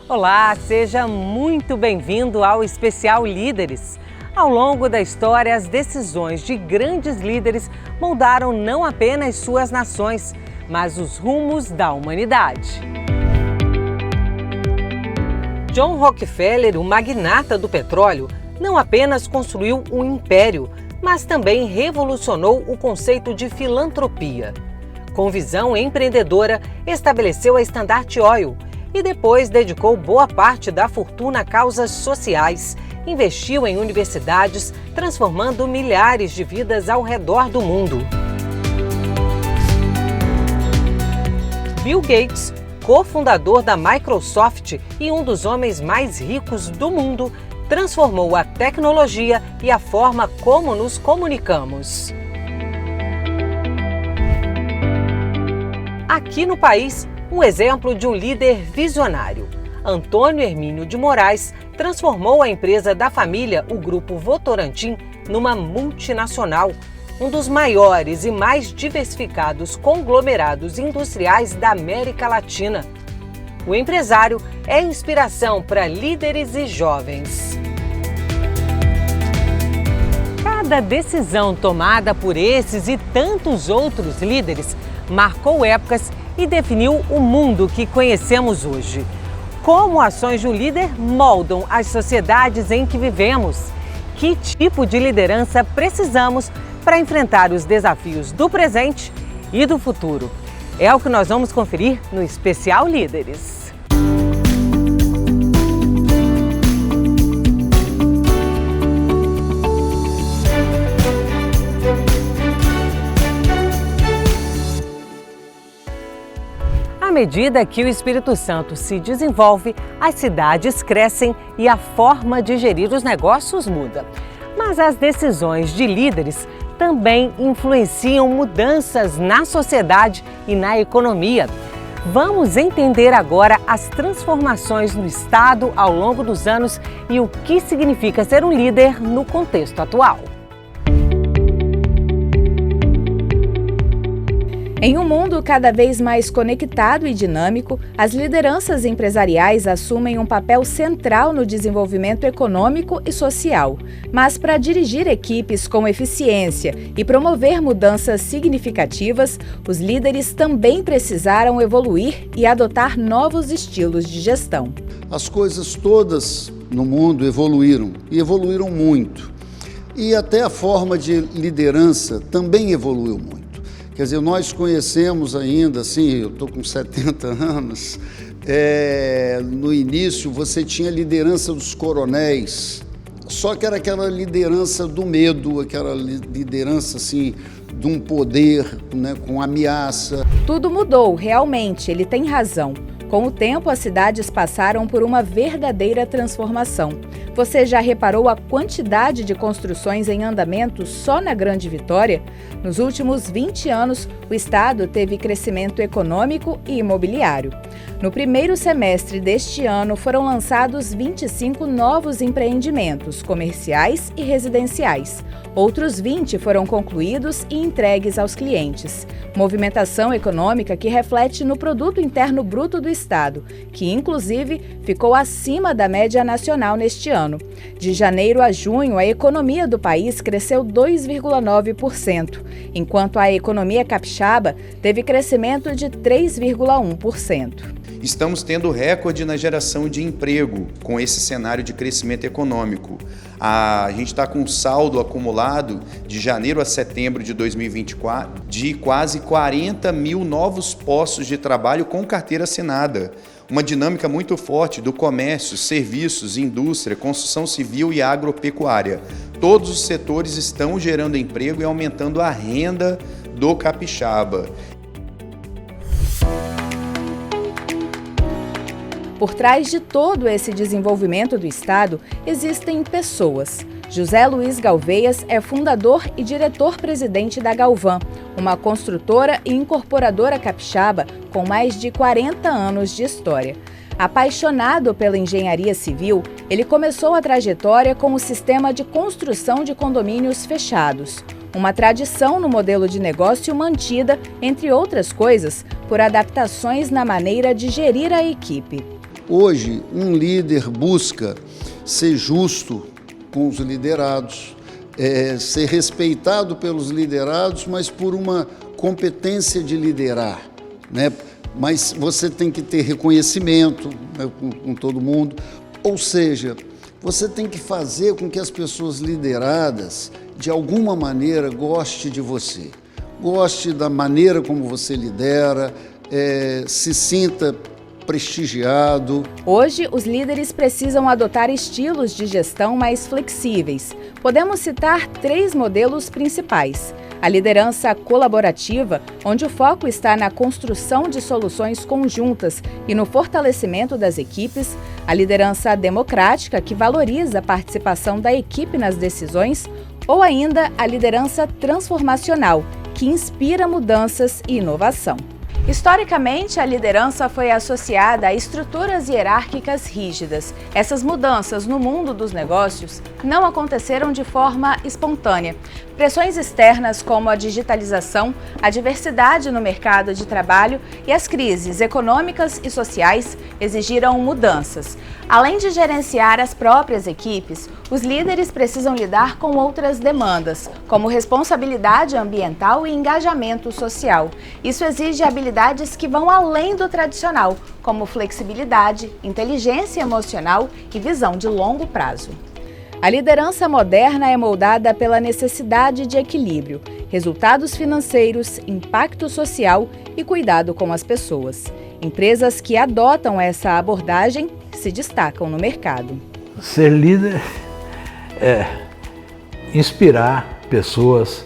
Olá, seja muito bem-vindo ao Especial Líderes. Ao longo da história, as decisões de grandes líderes moldaram não apenas suas nações, mas os rumos da humanidade. John Rockefeller, o magnata do petróleo, não apenas construiu um império, mas também revolucionou o conceito de filantropia. Com visão empreendedora, estabeleceu a Standard Oil e depois dedicou boa parte da fortuna a causas sociais. Investiu em universidades, transformando milhares de vidas ao redor do mundo. Bill Gates, cofundador da Microsoft e um dos homens mais ricos do mundo, transformou a tecnologia e a forma como nos comunicamos. Aqui no país, um exemplo de um líder visionário. Antônio Hermínio de Moraes transformou a empresa da família, o Grupo Votorantim, numa multinacional, um dos maiores e mais diversificados conglomerados industriais da América Latina. O empresário é inspiração para líderes e jovens. Cada decisão tomada por esses e tantos outros líderes marcou épocas e definiu o mundo que conhecemos hoje. Como ações de um líder moldam as sociedades em que vivemos? Que tipo de liderança precisamos para enfrentar os desafios do presente e do futuro? É o que nós vamos conferir no Especial Líderes. À medida que o Espírito Santo se desenvolve, as cidades crescem e a forma de gerir os negócios muda. Mas as decisões de líderes também influenciam mudanças na sociedade e na economia. Vamos entender agora as transformações no Estado ao longo dos anos e o que significa ser um líder no contexto atual. Em um mundo cada vez mais conectado e dinâmico, as lideranças empresariais assumem um papel central no desenvolvimento econômico e social. Mas para dirigir equipes com eficiência e promover mudanças significativas, os líderes também precisaram evoluir e adotar novos estilos de gestão. As coisas todas no mundo evoluíram e evoluíram muito. E até a forma de liderança também evoluiu muito. Quer dizer, nós conhecemos ainda, assim, eu estou com 70 anos, no início você tinha a liderança dos coronéis, só que era aquela liderança do medo, aquela liderança, assim, de um poder, né, com ameaça. Tudo mudou, realmente, ele tem razão. Com o tempo, as cidades passaram por uma verdadeira transformação. Você já reparou a quantidade de construções em andamento só na Grande Vitória? Nos últimos 20 anos, o estado teve crescimento econômico e imobiliário. No primeiro semestre deste ano, foram lançados 25 novos empreendimentos comerciais e residenciais. Outros 20 foram concluídos e entregues aos clientes. Movimentação econômica que reflete no Produto Interno Bruto do Estado, que inclusive ficou acima da média nacional neste ano. De janeiro a junho, a economia do país cresceu 2,9%, enquanto a economia capixaba teve crescimento de 3,1%. Estamos tendo recorde na geração de emprego com esse cenário de crescimento econômico. A gente está com um saldo acumulado de janeiro a setembro de 2024 de quase 40 mil novos postos de trabalho com carteira assinada. Uma dinâmica muito forte do comércio, serviços, indústria, construção civil e agropecuária. Todos os setores estão gerando emprego e aumentando a renda do capixaba. Por trás de todo esse desenvolvimento do Estado, existem pessoas. José Luiz Galveias é fundador e diretor-presidente da Galvan, uma construtora e incorporadora capixaba com mais de 40 anos de história. Apaixonado pela engenharia civil, ele começou a trajetória com o sistema de construção de condomínios fechados. Uma tradição no modelo de negócio mantida, entre outras coisas, por adaptações na maneira de gerir a equipe. Hoje, um líder busca ser justo com os liderados, ser respeitado pelos liderados, mas por uma competência de liderar, né? Mas você tem que ter reconhecimento, né, com todo mundo, ou seja, você tem que fazer com que as pessoas lideradas, de alguma maneira, gostem de você, goste da maneira como você lidera, se sinta prestigiado. Hoje, os líderes precisam adotar estilos de gestão mais flexíveis. Podemos citar 3 modelos principais. A liderança colaborativa, onde o foco está na construção de soluções conjuntas e no fortalecimento das equipes. A liderança democrática, que valoriza a participação da equipe nas decisões. Ou ainda a liderança transformacional, que inspira mudanças e inovação. Historicamente, a liderança foi associada a estruturas hierárquicas rígidas. Essas mudanças no mundo dos negócios não aconteceram de forma espontânea. Pressões externas como a digitalização, a diversidade no mercado de trabalho e as crises econômicas e sociais exigiram mudanças. Além de gerenciar as próprias equipes, os líderes precisam lidar com outras demandas, como responsabilidade ambiental e engajamento social. Isso exige habilidades que vão além do tradicional, como flexibilidade, inteligência emocional e visão de longo prazo. A liderança moderna é moldada pela necessidade de equilíbrio, resultados financeiros, impacto social e cuidado com as pessoas. Empresas que adotam essa abordagem se destacam no mercado. Ser líder é inspirar pessoas,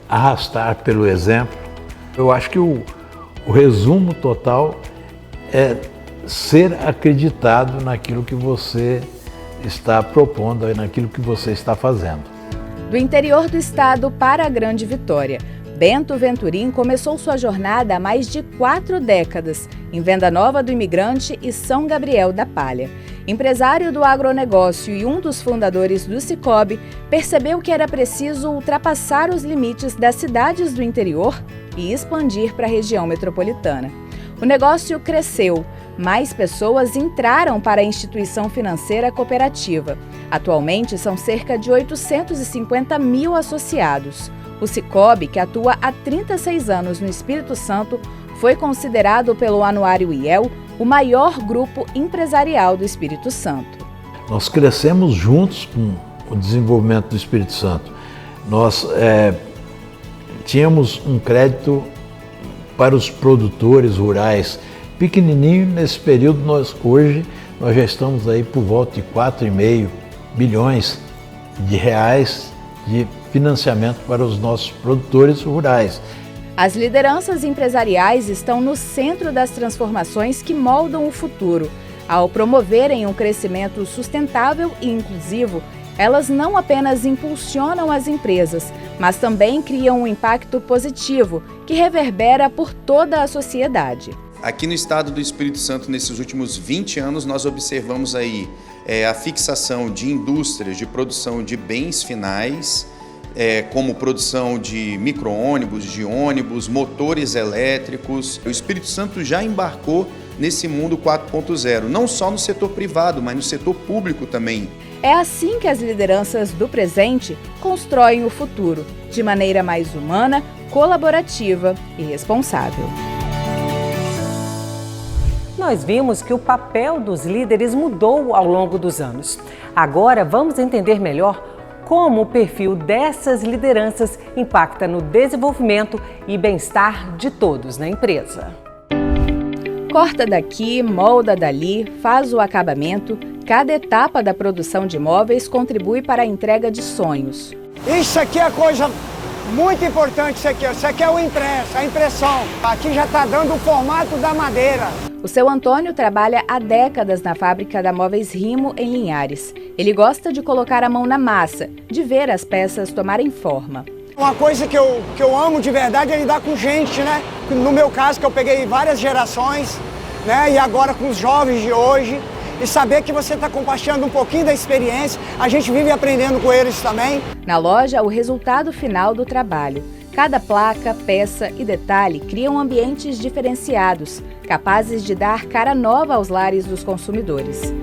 arrastar pelo exemplo. Eu acho que o resumo total é ser acreditado naquilo que você está propondo, naquilo que você está fazendo. Do interior do estado para a Grande Vitória, Bento Venturim começou sua jornada há mais de 4 décadas, em Venda Nova do Imigrante e São Gabriel da Palha. Empresário do agronegócio e um dos fundadores do Sicoob, percebeu que era preciso ultrapassar os limites das cidades do interior e expandir para a região metropolitana. O negócio cresceu, mais pessoas entraram para a instituição financeira cooperativa. Atualmente são cerca de 850 mil associados. O Sicoob, que atua há 36 anos no Espírito Santo, foi considerado pelo Anuário IEL o maior grupo empresarial do Espírito Santo. Nós crescemos juntos com o desenvolvimento do Espírito Santo. Nós tínhamos um crédito para os produtores rurais pequenininho. Nesse período, hoje nós já estamos aí por volta de 4,5 bilhões de reais de financiamento para os nossos produtores rurais. As lideranças empresariais estão no centro das transformações que moldam o futuro. Ao promoverem um crescimento sustentável e inclusivo, elas não apenas impulsionam as empresas, mas também criam um impacto positivo que reverbera por toda a sociedade. Aqui no estado do Espírito Santo, nesses últimos 20 anos, nós observamos aí a fixação de indústrias de produção de bens finais, como produção de micro-ônibus, de ônibus, motores elétricos. O Espírito Santo já embarcou nesse mundo 4.0, não só no setor privado, mas no setor público também. É assim que as lideranças do presente constroem o futuro, de maneira mais humana, colaborativa e responsável. Nós vimos que o papel dos líderes mudou ao longo dos anos. Agora vamos entender melhor como o perfil dessas lideranças impacta no desenvolvimento e bem-estar de todos na empresa. Corta daqui, molda dali, faz o acabamento. Cada etapa da produção de móveis contribui para a entrega de sonhos. Isso aqui é coisa muito importante, isso aqui é o impresso, a impressão. Aqui já está dando o formato da madeira. O seu Antônio trabalha há décadas na fábrica da Móveis Rimo, em Linhares. Ele gosta de colocar a mão na massa, de ver as peças tomarem forma. Uma coisa que eu amo de verdade é lidar com gente, né? No meu caso, que eu peguei várias gerações, né? E agora com os jovens de hoje. E saber que você está compartilhando um pouquinho da experiência, a gente vive aprendendo com eles também. Na loja, o resultado final do trabalho. Cada placa, peça e detalhe criam ambientes diferenciados, capazes de dar cara nova aos lares dos consumidores.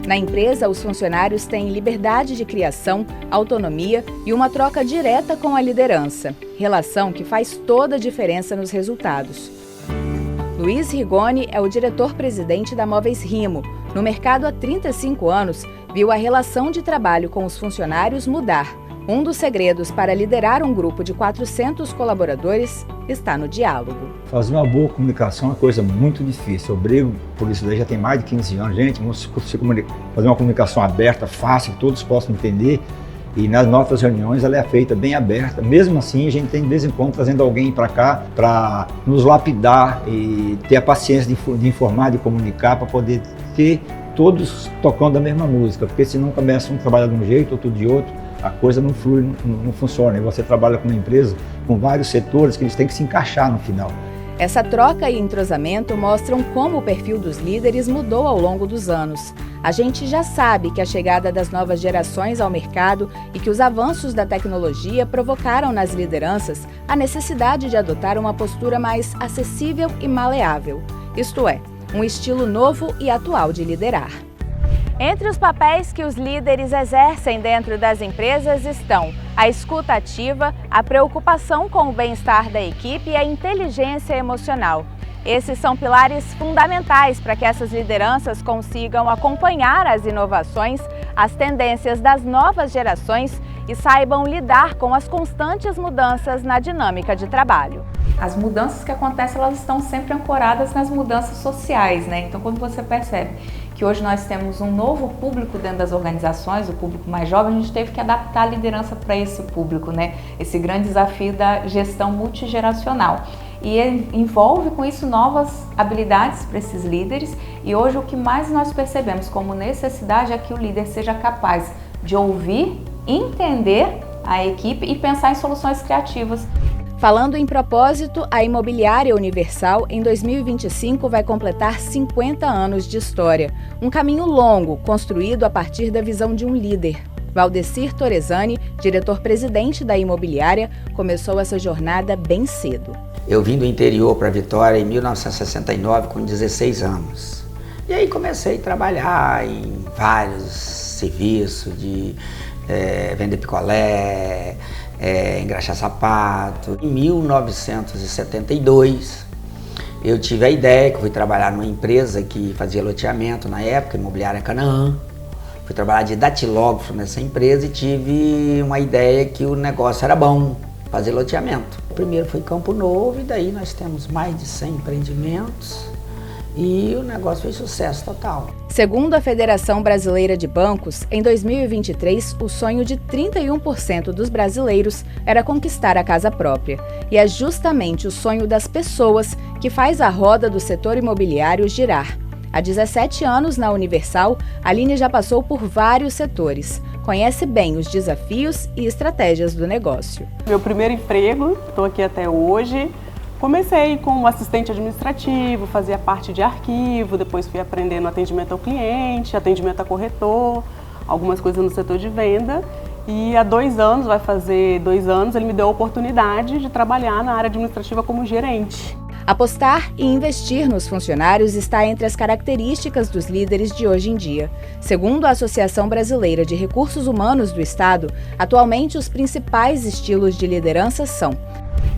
Na empresa, os funcionários têm liberdade de criação, autonomia e uma troca direta com a liderança, relação que faz toda a diferença nos resultados. Luiz Rigoni é o diretor-presidente da Móveis Rimo. No mercado há 35 anos, viu a relação de trabalho com os funcionários mudar. Um dos segredos para liderar um grupo de 400 colaboradores está no diálogo. Fazer uma boa comunicação é uma coisa muito difícil. Eu brigo por isso daí já tem mais de 15 anos. Gente, vamos fazer uma comunicação aberta, fácil, que todos possam entender. E nas nossas reuniões ela é feita bem aberta. Mesmo assim, a gente tem de vez em quando trazendo alguém para cá para nos lapidar e ter a paciência de informar, de comunicar, para poder ter todos tocando a mesma música. Porque senão começa um trabalhar de um jeito, outro de outro. A coisa não flui, não funciona. E você trabalha com uma empresa com vários setores que eles têm que se encaixar no final. Essa troca e entrosamento mostram como o perfil dos líderes mudou ao longo dos anos. A gente já sabe que a chegada das novas gerações ao mercado e que os avanços da tecnologia provocaram nas lideranças a necessidade de adotar uma postura mais acessível e maleável. Isto é, um estilo novo e atual de liderar. Entre os papéis que os líderes exercem dentro das empresas estão a escuta ativa, a preocupação com o bem-estar da equipe e a inteligência emocional. Esses são pilares fundamentais para que essas lideranças consigam acompanhar as inovações, as tendências das novas gerações e saibam lidar com as constantes mudanças na dinâmica de trabalho. As mudanças que acontecem, elas estão sempre ancoradas nas mudanças sociais, né? Então, quando você percebe que hoje nós temos um novo público dentro das organizações, o público mais jovem, a gente teve que adaptar a liderança para esse público, né? Esse grande desafio da gestão multigeracional. E envolve com isso novas habilidades para esses líderes, e hoje o que mais nós percebemos como necessidade é que o líder seja capaz de ouvir, entender a equipe e pensar em soluções criativas. Falando em propósito, a Imobiliária Universal, em 2025, vai completar 50 anos de história. Um caminho longo, construído a partir da visão de um líder. Valdecir Torresani, diretor-presidente da imobiliária, começou essa jornada bem cedo. Eu vim do interior para Vitória em 1969, com 16 anos. E aí comecei a trabalhar em vários serviços de vender picolé, engraxar sapato. Em 1972, eu tive a ideia que eu fui trabalhar numa empresa que fazia loteamento na época, Imobiliária Canaã. Fui trabalhar de datilógrafo nessa empresa e tive uma ideia que o negócio era bom, fazer loteamento. O primeiro foi Campo Novo e daí nós temos mais de 100 empreendimentos e o negócio foi sucesso total. Segundo a Federação Brasileira de Bancos, em 2023, o sonho de 31% dos brasileiros era conquistar a casa própria. E é justamente o sonho das pessoas que faz a roda do setor imobiliário girar. Há 17 anos na Universal, Aline já passou por vários setores. Conhece bem os desafios e estratégias do negócio. Meu primeiro emprego, estou aqui até hoje. Comecei como assistente administrativo, fazia parte de arquivo, depois fui aprendendo atendimento ao cliente, atendimento a corretor, algumas coisas no setor de venda. E há 2 anos, vai fazer 2 anos, ele me deu a oportunidade de trabalhar na área administrativa como gerente. Apostar e investir nos funcionários está entre as características dos líderes de hoje em dia. Segundo a Associação Brasileira de Recursos Humanos do Estado, atualmente os principais estilos de liderança são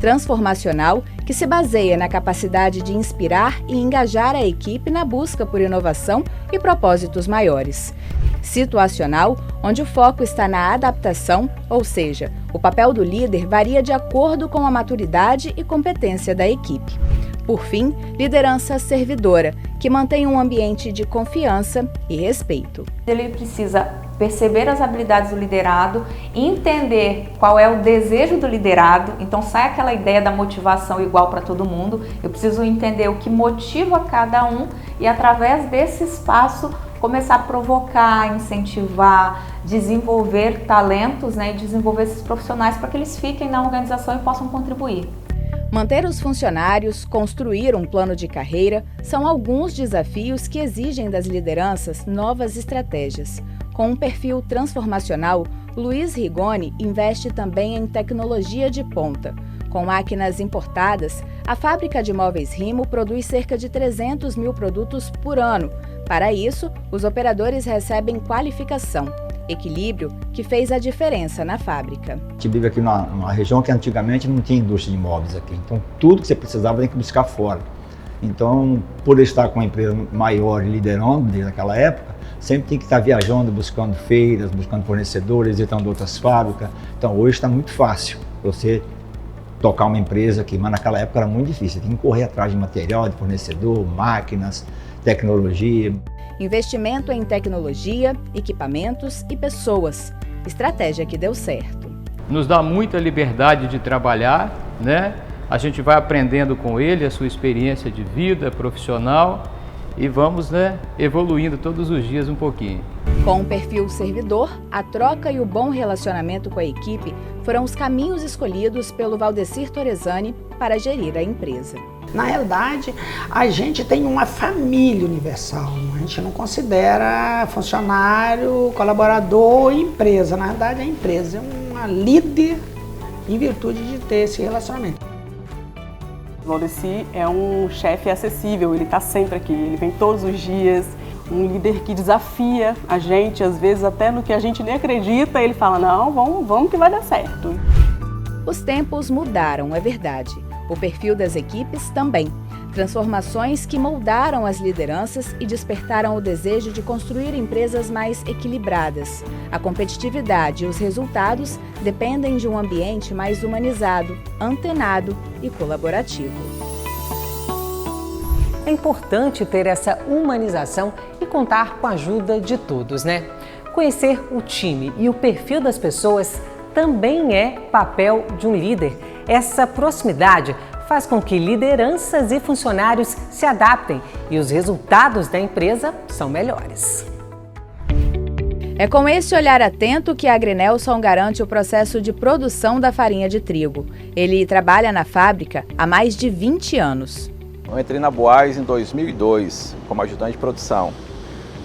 transformacional, que se baseia na capacidade de inspirar e engajar a equipe na busca por inovação e propósitos maiores. Situacional, onde o foco está na adaptação, ou seja, o papel do líder varia de acordo com a maturidade e competência da equipe. Por fim, liderança servidora, que mantém um ambiente de confiança e respeito. Ele precisa perceber as habilidades do liderado, entender qual é o desejo do liderado, então sai aquela ideia da motivação igual para todo mundo, eu preciso entender o que motiva cada um e através desse espaço começar a provocar, incentivar, desenvolver talentos, né, e desenvolver esses profissionais para que eles fiquem na organização e possam contribuir. Manter os funcionários, construir um plano de carreira são alguns desafios que exigem das lideranças novas estratégias. Com um perfil transformacional, Luiz Rigoni investe também em tecnologia de ponta. Com máquinas importadas, a fábrica de móveis Rimo produz cerca de 300 mil produtos por ano. Para isso, os operadores recebem qualificação, equilíbrio que fez a diferença na fábrica. A gente vive aqui numa região que antigamente não tinha indústria de móveis aqui, então tudo que você precisava tem que buscar fora. Então, por estar com uma empresa maior e liderando desde aquela época, sempre tem que estar viajando, buscando feiras, buscando fornecedores, visitando outras fábricas. Então, hoje está muito fácil você tocar uma empresa aqui, mas naquela época era muito difícil. Tem que correr atrás de material, de fornecedor, máquinas, tecnologia. Investimento em tecnologia, equipamentos e pessoas. Estratégia que deu certo. Nos dá muita liberdade de trabalhar, né? A gente vai aprendendo com ele a sua experiência de vida profissional e vamos, evoluindo todos os dias um pouquinho. Com o perfil servidor, a troca e o bom relacionamento com a equipe foram os caminhos escolhidos pelo Valdecir Torresani para gerir a empresa. Na realidade, a gente tem uma família universal, a gente não considera funcionário, colaborador e empresa. Na realidade, a empresa é uma líder em virtude de ter esse relacionamento. O Valdecir é um chefe acessível, ele está sempre aqui, ele vem todos os dias, um líder que desafia a gente, às vezes até no que a gente nem acredita, ele fala, não, vamos que vai dar certo. Os tempos mudaram, é verdade. O perfil das equipes também. Transformações que moldaram as lideranças e despertaram o desejo de construir empresas mais equilibradas. A competitividade e os resultados dependem de um ambiente mais humanizado, antenado e colaborativo. É importante ter essa humanização e contar com a ajuda de todos, né? Conhecer o time e o perfil das pessoas também é papel de um líder. Essa proximidade faz com que lideranças e funcionários se adaptem e os resultados da empresa são melhores. É com esse olhar atento que a Agrinelson garante o processo de produção da farinha de trigo. Ele trabalha na fábrica há mais de 20 anos. Eu entrei na Boaz em 2002 como ajudante de produção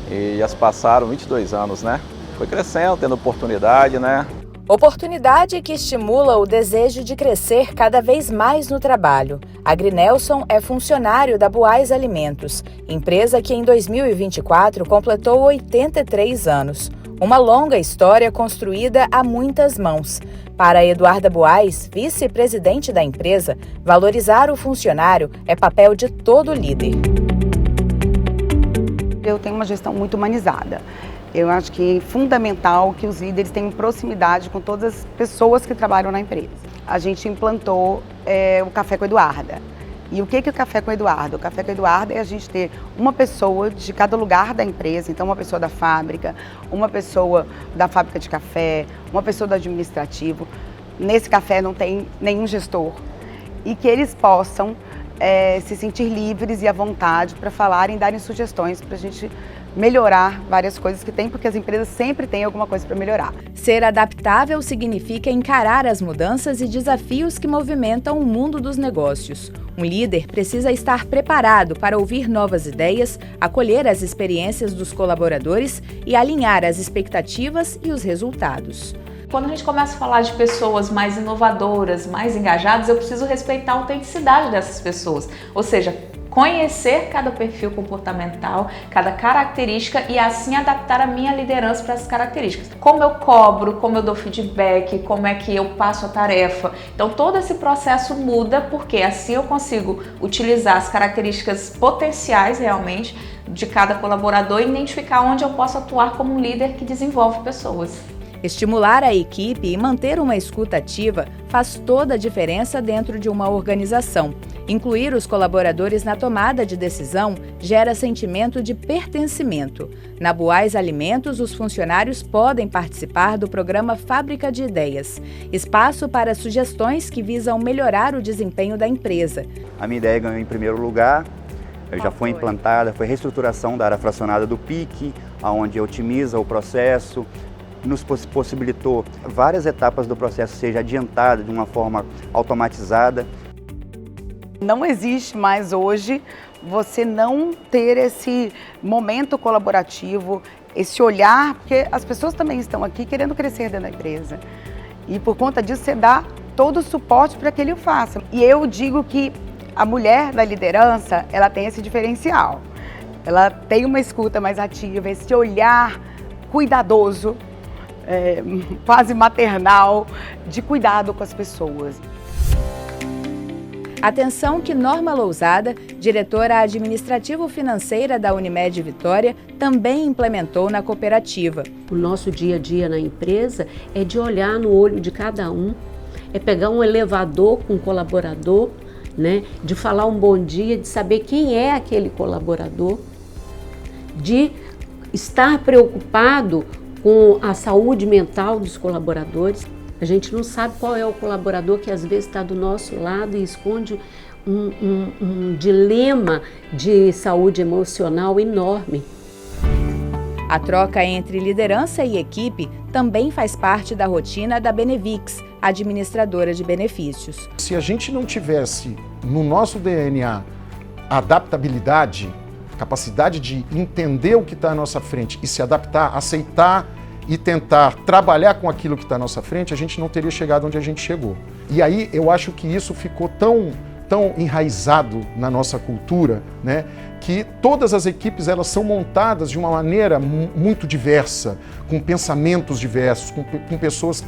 e já se passaram 22 anos, né? Foi crescendo, tendo oportunidade, né? Oportunidade que estimula o desejo de crescer cada vez mais no trabalho. Agrinelson é funcionário da Boaz Alimentos, empresa que em 2024 completou 83 anos. Uma longa história construída a muitas mãos. Para Eduarda Boaz, vice-presidente da empresa, valorizar o funcionário é papel de todo líder. Eu tenho uma gestão muito humanizada. Eu acho que é fundamental que os líderes tenham proximidade com todas as pessoas que trabalham na empresa. A gente implantou o Café com Eduarda. E o que é o Café com Eduarda? O Café com Eduarda é a gente ter uma pessoa de cada lugar da empresa, então uma pessoa da fábrica, uma pessoa da fábrica de café, uma pessoa do administrativo. Nesse café não tem nenhum gestor. E que eles possam se sentir livres e à vontade para falarem e darem sugestões para a gente melhorar várias coisas que tem, porque as empresas sempre têm alguma coisa para melhorar. Ser adaptável significa encarar as mudanças e desafios que movimentam o mundo dos negócios. Um líder precisa estar preparado para ouvir novas ideias, acolher as experiências dos colaboradores e alinhar as expectativas e os resultados. Quando a gente começa a falar de pessoas mais inovadoras, mais engajadas, eu preciso respeitar a autenticidade dessas pessoas. Ou seja, conhecer cada perfil comportamental, cada característica e assim adaptar a minha liderança para essas características. Como eu cobro, como eu dou feedback, como é que eu passo a tarefa. Então todo esse processo muda porque assim eu consigo utilizar as características potenciais realmente de cada colaborador e identificar onde eu posso atuar como um líder que desenvolve pessoas. Estimular a equipe e manter uma escuta ativa faz toda a diferença dentro de uma organização. Incluir os colaboradores na tomada de decisão gera sentimento de pertencimento. Na Boaz Alimentos, os funcionários podem participar do programa Fábrica de Ideias, espaço para sugestões que visam melhorar o desempenho da empresa. A minha ideia ganhou em primeiro lugar, já foi implantada, foi a reestruturação da área fracionada do PIC, onde otimiza o processo, nos possibilitou várias etapas do processo seja adiantada de uma forma automatizada. Não existe mais hoje você não ter esse momento colaborativo, esse olhar, porque as pessoas também estão aqui querendo crescer dentro da empresa. E por conta disso, você dá todo o suporte para que ele o faça. E eu digo que a mulher da liderança, ela tem esse diferencial. Ela tem uma escuta mais ativa, esse olhar cuidadoso, quase maternal, de cuidado com as pessoas. Atenção que Norma Lousada, diretora administrativo-financeira da Unimed Vitória, também implementou na cooperativa. O nosso dia a dia na empresa é de olhar no olho de cada um, é pegar um elevador com um colaborador, né, de falar um bom dia, de saber quem é aquele colaborador, de estar preocupado com a saúde mental dos colaboradores. A gente não sabe qual é o colaborador que às vezes está do nosso lado e esconde um dilema de saúde emocional enorme. A troca entre liderança e equipe também faz parte da rotina da Benevix, administradora de benefícios. Se a gente não tivesse no nosso DNA adaptabilidade, capacidade de entender o que está à nossa frente e se adaptar, aceitar e tentar trabalhar com aquilo que está à nossa frente, a gente não teria chegado onde a gente chegou. E aí eu acho que isso ficou tão enraizado na nossa cultura, né, que todas as equipes elas são montadas de uma maneira muito diversa, com pensamentos diversos, com pessoas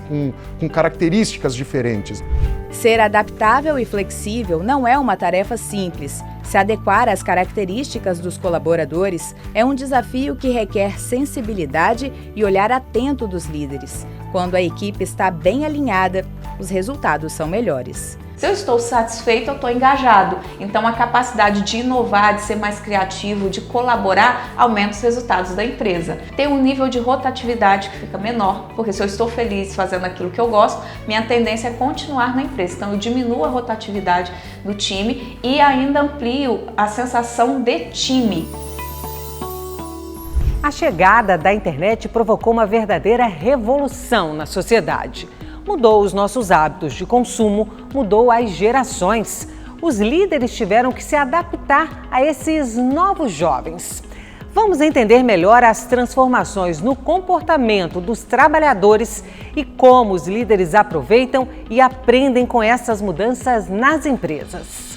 com características diferentes. Ser adaptável e flexível não é uma tarefa simples. Se adequar às características dos colaboradores é um desafio que requer sensibilidade e olhar atento dos líderes. Quando a equipe está bem alinhada, os resultados são melhores. Se eu estou satisfeito, eu estou engajado. Então a capacidade de inovar, de ser mais criativo, de colaborar, aumenta os resultados da empresa. Tem um nível de rotatividade que fica menor, porque se eu estou feliz fazendo aquilo que eu gosto, minha tendência é continuar na empresa. Então eu diminuo a rotatividade do time e ainda amplio a sensação de time. A chegada da internet provocou uma verdadeira revolução na sociedade. Mudou os nossos hábitos de consumo, mudou as gerações. Os líderes tiveram que se adaptar a esses novos jovens. Vamos entender melhor as transformações no comportamento dos trabalhadores e como os líderes aproveitam e aprendem com essas mudanças nas empresas.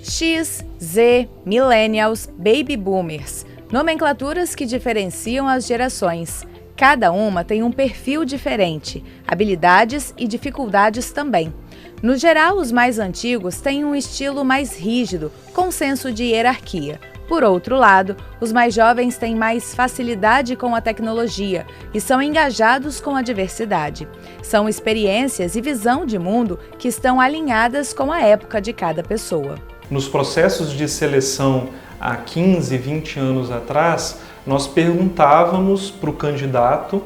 X, Z, Millennials, Baby Boomers. Nomenclaturas que diferenciam as gerações. Cada uma tem um perfil diferente, habilidades e dificuldades também. No geral, os mais antigos têm um estilo mais rígido, com senso de hierarquia. Por outro lado, os mais jovens têm mais facilidade com a tecnologia e são engajados com a diversidade. São experiências e visão de mundo que estão alinhadas com a época de cada pessoa. Nos processos de seleção há 15, 20 anos atrás, nós perguntávamos para o candidato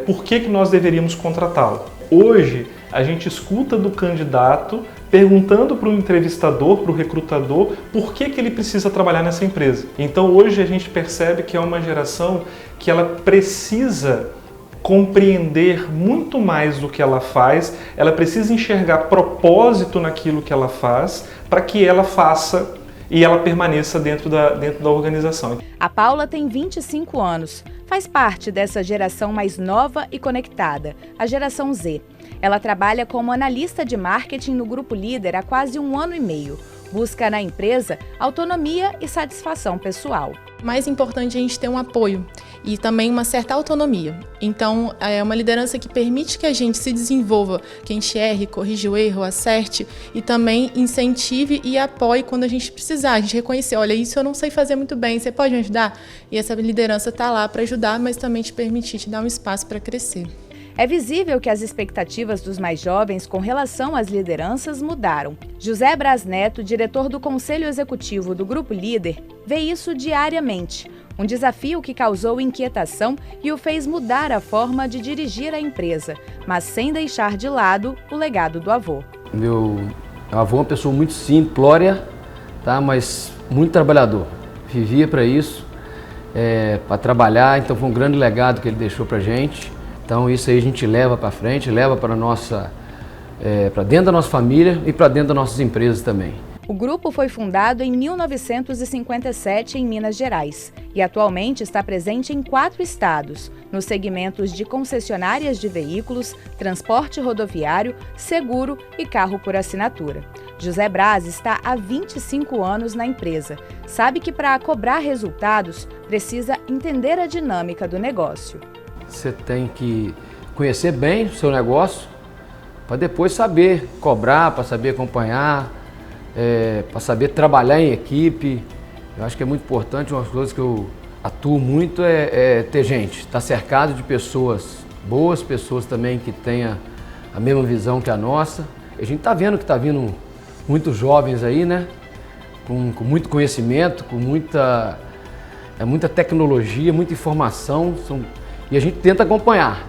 por que nós deveríamos contratá-lo. Hoje, a gente escuta do candidato perguntando para o entrevistador, para o recrutador, por que ele precisa trabalhar nessa empresa. Então, hoje a gente percebe que é uma geração que ela precisa compreender muito mais do que ela faz, ela precisa enxergar propósito naquilo que ela faz, para que ela faça e ela permaneça dentro da organização. A Paula tem 25 anos, faz parte dessa geração mais nova e conectada, a geração Z. Ela trabalha como analista de marketing no Grupo Líder há quase 1 ano e meio. Busca na empresa autonomia e satisfação pessoal. Mais importante é a gente ter um apoio e também uma certa autonomia. Então, é uma liderança que permite que a gente se desenvolva, que a gente erre, corrija o erro, acerte e também incentive e apoie quando a gente precisar. A gente reconhecer, olha, isso eu não sei fazer muito bem, você pode me ajudar? E essa liderança está lá para ajudar, mas também te permitir, te dar um espaço para crescer. É visível que as expectativas dos mais jovens com relação às lideranças mudaram. José Braz Neto, diretor do Conselho Executivo do Grupo Líder, vê isso diariamente. Um desafio que causou inquietação e o fez mudar a forma de dirigir a empresa, mas sem deixar de lado o legado do avô. Meu avô é uma pessoa muito simplória, tá? Mas muito trabalhador. Vivia para isso, para trabalhar, então foi um grande legado que ele deixou para a gente. Então isso aí a gente leva para frente, leva para dentro da nossa família e para dentro das nossas empresas também. O grupo foi fundado em 1957 em Minas Gerais e atualmente está presente em 4 estados, nos segmentos de concessionárias de veículos, transporte rodoviário, seguro e carro por assinatura. José Braz está há 25 anos na empresa. Sabe que para cobrar resultados, precisa entender a dinâmica do negócio. Você tem que conhecer bem o seu negócio para depois saber cobrar, para saber acompanhar, para saber trabalhar em equipe. Eu acho que é muito importante, uma das coisas que eu atuo muito é ter gente, estar cercado de pessoas boas, pessoas também que tenham a mesma visão que a nossa. A gente está vendo que está vindo muitos jovens aí, né? Com muito conhecimento, com muita tecnologia, muita informação, e a gente tenta acompanhar.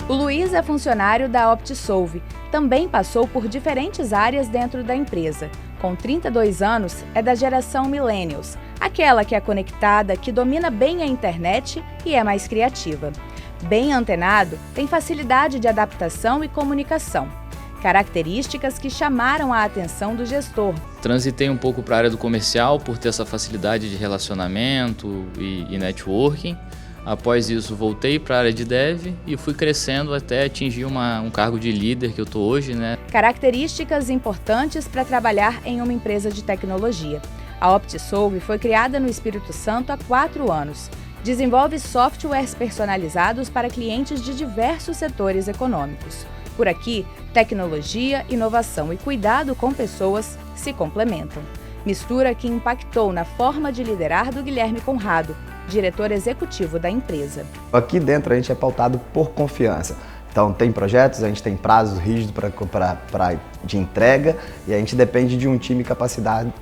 O Luiz é funcionário da OptiSolve. Também passou por diferentes áreas dentro da empresa. Com 32 anos, é da geração Millennials, aquela que é conectada, que domina bem a internet e é mais criativa. Bem antenado, tem facilidade de adaptação e comunicação. Características que chamaram a atenção do gestor. Transitei um pouco para a área do comercial por ter essa facilidade de relacionamento e networking. Após isso, voltei para a área de dev e fui crescendo até atingir um cargo de líder que eu estou hoje, né? Características importantes para trabalhar em uma empresa de tecnologia. A OptiSolve foi criada no Espírito Santo há 4 anos. Desenvolve softwares personalizados para clientes de diversos setores econômicos. Por aqui, tecnologia, inovação e cuidado com pessoas se complementam. Mistura que impactou na forma de liderar do Guilherme Conrado, diretor executivo da empresa. Aqui dentro a gente é pautado por confiança. Então tem projetos, a gente tem prazos rígidos de entrega e a gente depende de um time capacitado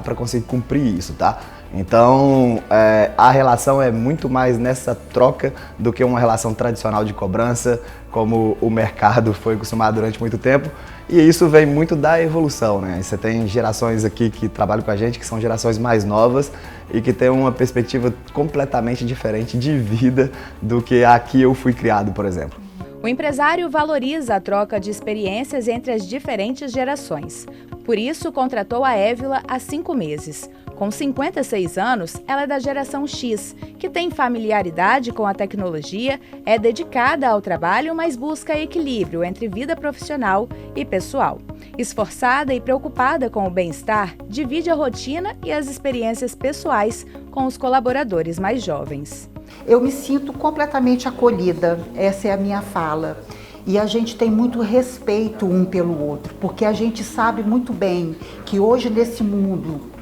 para conseguir cumprir isso, tá? Então a relação é muito mais nessa troca do que uma relação tradicional de cobrança, como o mercado foi acostumado durante muito tempo. E isso vem muito da evolução, né? Você tem gerações aqui que trabalham com a gente, que são gerações mais novas e que têm uma perspectiva completamente diferente de vida do que a que eu fui criado, por exemplo. O empresário valoriza a troca de experiências entre as diferentes gerações. Por isso, contratou a Évila há 5 meses. Com 56 anos, ela é da geração X, que tem familiaridade com a tecnologia, é dedicada ao trabalho, mas busca equilíbrio entre vida profissional e pessoal. Esforçada e preocupada com o bem-estar, divide a rotina e as experiências pessoais com os colaboradores mais jovens. Eu me sinto completamente acolhida, essa é a minha fala. E a gente tem muito respeito um pelo outro, porque a gente sabe muito bem que hoje nesse mundo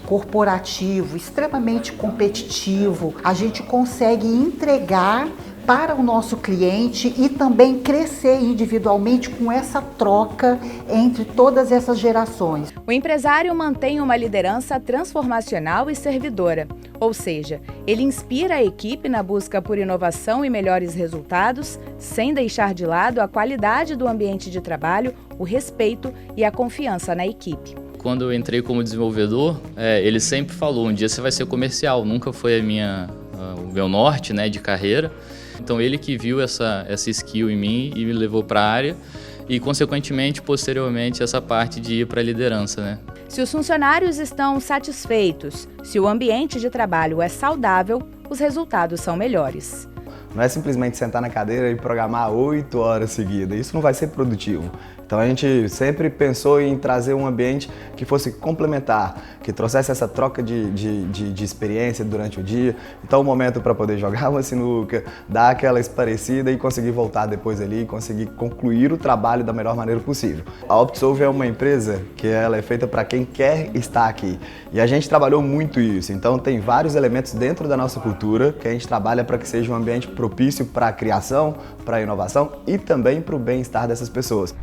corporativo, extremamente competitivo, a gente consegue entregar para o nosso cliente e também crescer individualmente com essa troca entre todas essas gerações. O empresário mantém uma liderança transformacional e servidora, ou seja, ele inspira a equipe na busca por inovação e melhores resultados, sem deixar de lado a qualidade do ambiente de trabalho, o respeito e a confiança na equipe. Quando eu entrei como desenvolvedor, ele sempre falou, um dia você vai ser comercial, nunca foi o meu norte, né, de carreira. Então ele que viu essa skill em mim e me levou para a área e, consequentemente, posteriormente, essa parte de ir para a liderança, né? Se os funcionários estão satisfeitos, se o ambiente de trabalho é saudável, os resultados são melhores. Não é simplesmente sentar na cadeira e programar 8 horas seguidas, isso não vai ser produtivo. Então a gente sempre pensou em trazer um ambiente que fosse complementar, que trouxesse essa troca de experiência durante o dia. Então o momento para poder jogar uma sinuca, dar aquela esparecida e conseguir voltar depois ali e conseguir concluir o trabalho da melhor maneira possível. A OptiSolve é uma empresa que ela é feita para quem quer estar aqui. E a gente trabalhou muito isso, então tem vários elementos dentro da nossa cultura que a gente trabalha para que seja um ambiente propício para a criação, para a inovação e também para o bem-estar dessas pessoas.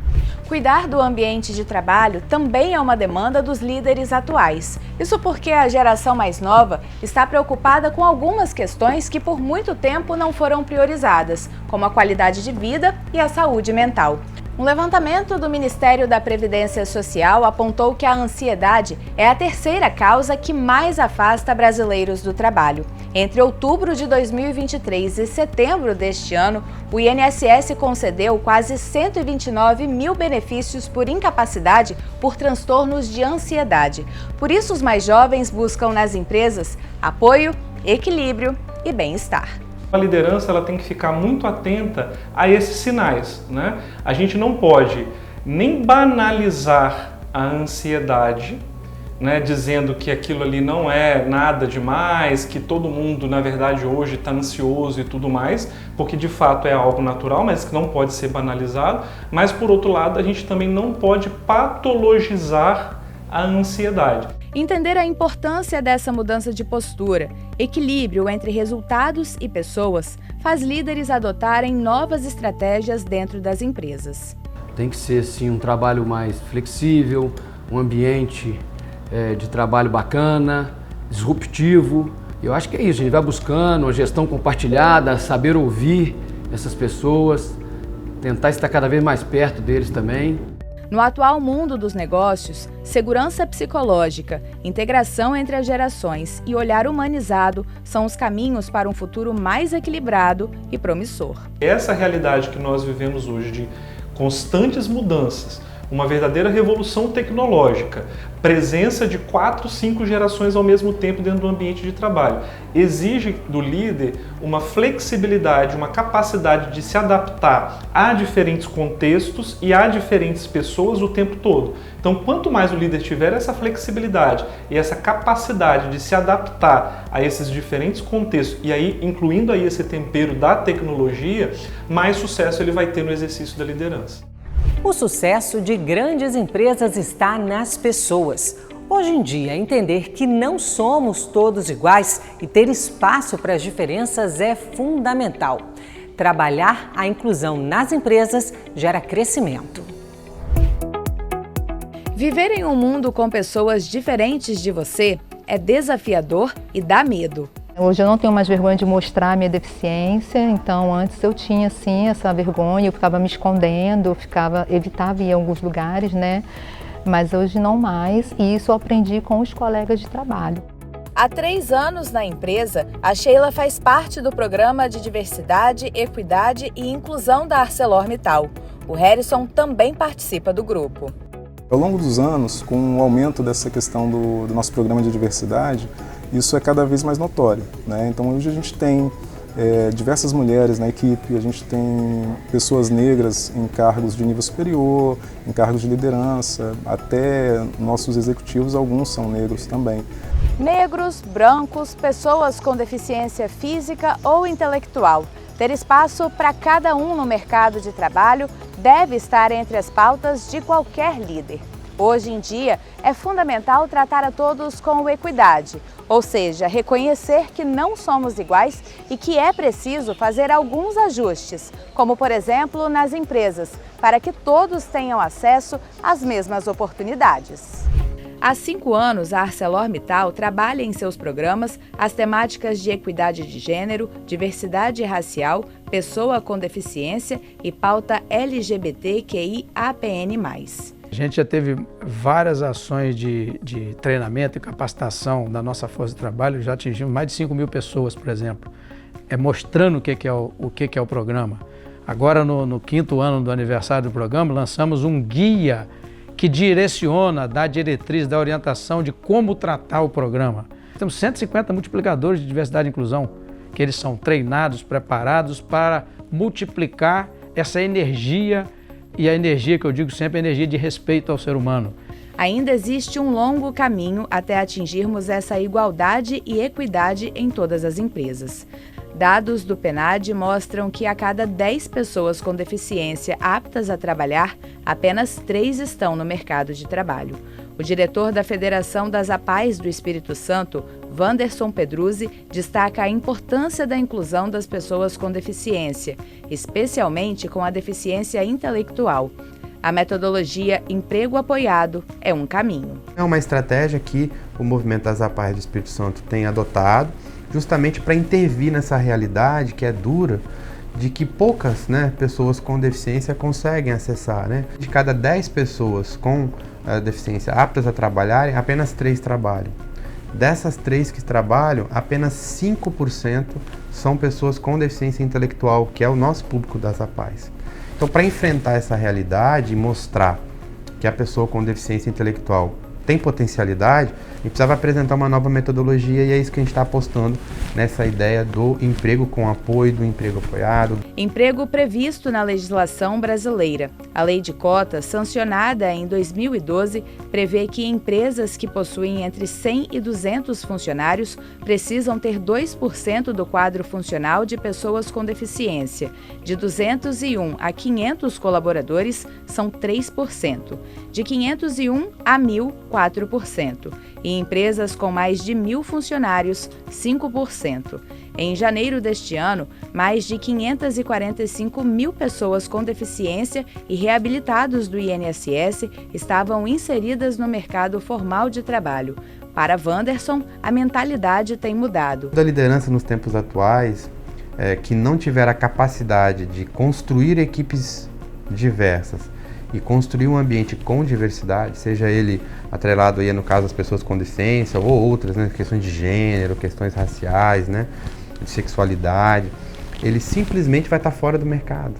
Cuidar do ambiente de trabalho também é uma demanda dos líderes atuais. Isso porque a geração mais nova está preocupada com algumas questões que por muito tempo não foram priorizadas, como a qualidade de vida e a saúde mental. Um levantamento do Ministério da Previdência Social apontou que a ansiedade é a terceira causa que mais afasta brasileiros do trabalho. Entre outubro de 2023 e setembro deste ano, o INSS concedeu quase 129 mil benefícios por incapacidade por transtornos de ansiedade. Por isso, os mais jovens buscam nas empresas apoio, equilíbrio e bem-estar. A liderança ela tem que ficar muito atenta a esses sinais, né? A gente não pode nem banalizar a ansiedade, né, dizendo que aquilo ali não é nada demais, que todo mundo, na verdade, hoje está ansioso e tudo mais, porque de fato é algo natural, mas que não pode ser banalizado. Mas, por outro lado, a gente também não pode patologizar a ansiedade. Entender a importância dessa mudança de postura, equilíbrio entre resultados e pessoas, faz líderes adotarem novas estratégias dentro das empresas. Tem que ser, sim, um trabalho mais flexível, um ambiente de trabalho bacana, disruptivo. Eu acho que é isso, a gente vai buscando uma gestão compartilhada, saber ouvir essas pessoas, tentar estar cada vez mais perto deles também. No atual mundo dos negócios, segurança psicológica, integração entre as gerações e olhar humanizado são os caminhos para um futuro mais equilibrado e promissor. Essa realidade que nós vivemos hoje de constantes mudanças, uma verdadeira revolução tecnológica, presença de 4, 5 gerações ao mesmo tempo dentro do ambiente de trabalho, exige do líder uma flexibilidade, uma capacidade de se adaptar a diferentes contextos e a diferentes pessoas o tempo todo. Então, quanto mais o líder tiver essa flexibilidade e essa capacidade de se adaptar a esses diferentes contextos, e aí incluindo aí esse tempero da tecnologia, mais sucesso ele vai ter no exercício da liderança. O sucesso de grandes empresas está nas pessoas. Hoje em dia, entender que não somos todos iguais e ter espaço para as diferenças é fundamental. Trabalhar a inclusão nas empresas gera crescimento. Viver em um mundo com pessoas diferentes de você é desafiador e dá medo. Hoje eu não tenho mais vergonha de mostrar a minha deficiência, então antes eu tinha sim essa vergonha, eu ficava me escondendo, evitava ir em alguns lugares, né? Mas hoje não mais, e isso eu aprendi com os colegas de trabalho. Há 3 anos na empresa, a Sheila faz parte do programa de diversidade, equidade e inclusão da ArcelorMittal. O Harrison também participa do grupo. Ao longo dos anos, com o aumento dessa questão do nosso programa de diversidade, isso é cada vez mais notório, né? Então hoje a gente tem diversas mulheres na equipe, a gente tem pessoas negras em cargos de nível superior, em cargos de liderança, até nossos executivos, alguns são negros também. Negros, brancos, pessoas com deficiência física ou intelectual. Ter espaço para cada um no mercado de trabalho deve estar entre as pautas de qualquer líder. Hoje em dia, é fundamental tratar a todos com equidade, ou seja, reconhecer que não somos iguais e que é preciso fazer alguns ajustes, como por exemplo nas empresas, para que todos tenham acesso às mesmas oportunidades. Há 5 anos, a ArcelorMittal trabalha em seus programas as temáticas de equidade de gênero, diversidade racial, pessoa com deficiência e pauta LGBTQIAPN+. A gente já teve várias ações de treinamento e capacitação da nossa força de trabalho, já atingimos mais de 5 mil pessoas, por exemplo, mostrando o que é o programa. Agora, no 5º ano do aniversário do programa, lançamos um guia que direciona, dá diretriz, dá orientação de como tratar o programa. Temos 150 multiplicadores de diversidade e inclusão, que eles são treinados, preparados para multiplicar essa energia. E a energia que eu digo sempre é a energia de respeito ao ser humano. Ainda existe um longo caminho até atingirmos essa igualdade e equidade em todas as empresas. Dados do PNAD mostram que a cada 10 pessoas com deficiência aptas a trabalhar, apenas 3 estão no mercado de trabalho. O diretor da Federação das APAES do Espírito Santo, Wanderson Pedruzzi, destaca a importância da inclusão das pessoas com deficiência, especialmente com a deficiência intelectual. A metodologia Emprego Apoiado é um caminho. É uma estratégia que o movimento das APAES do Espírito Santo tem adotado, justamente para intervir nessa realidade que é dura, de que poucas, né, pessoas com deficiência conseguem acessar, né? De cada 10 pessoas com deficiência aptas a trabalharem, apenas 3 trabalham. Dessas 3 que trabalham, apenas 5% são pessoas com deficiência intelectual, que é o nosso público das APAES. Então, para enfrentar essa realidade e mostrar que a pessoa com deficiência intelectual tem potencialidade, a gente precisava apresentar uma nova metodologia e é isso que a gente está apostando nessa ideia do emprego com apoio, do emprego apoiado. Emprego previsto na legislação brasileira. A Lei de Cotas, sancionada em 2012, prevê que empresas que possuem entre 100 e 200 funcionários precisam ter 2% do quadro funcional de pessoas com deficiência. De 201 a 500 colaboradores, são 3%. De 501 a 1.000, 4%. E empresas com mais de 1.000 funcionários, 5%. Em janeiro deste ano, mais de 545 mil pessoas com deficiência e reabilitados do INSS estavam inseridas no mercado formal de trabalho. Para Wanderson, a mentalidade tem mudado. A liderança nos tempos atuais, que não tiver a capacidade de construir equipes diversas e construir um ambiente com diversidade, seja ele atrelado aí, no caso, às pessoas com deficiência ou outras, né, questões de gênero, questões raciais, né, de sexualidade, ele simplesmente vai estar fora do mercado.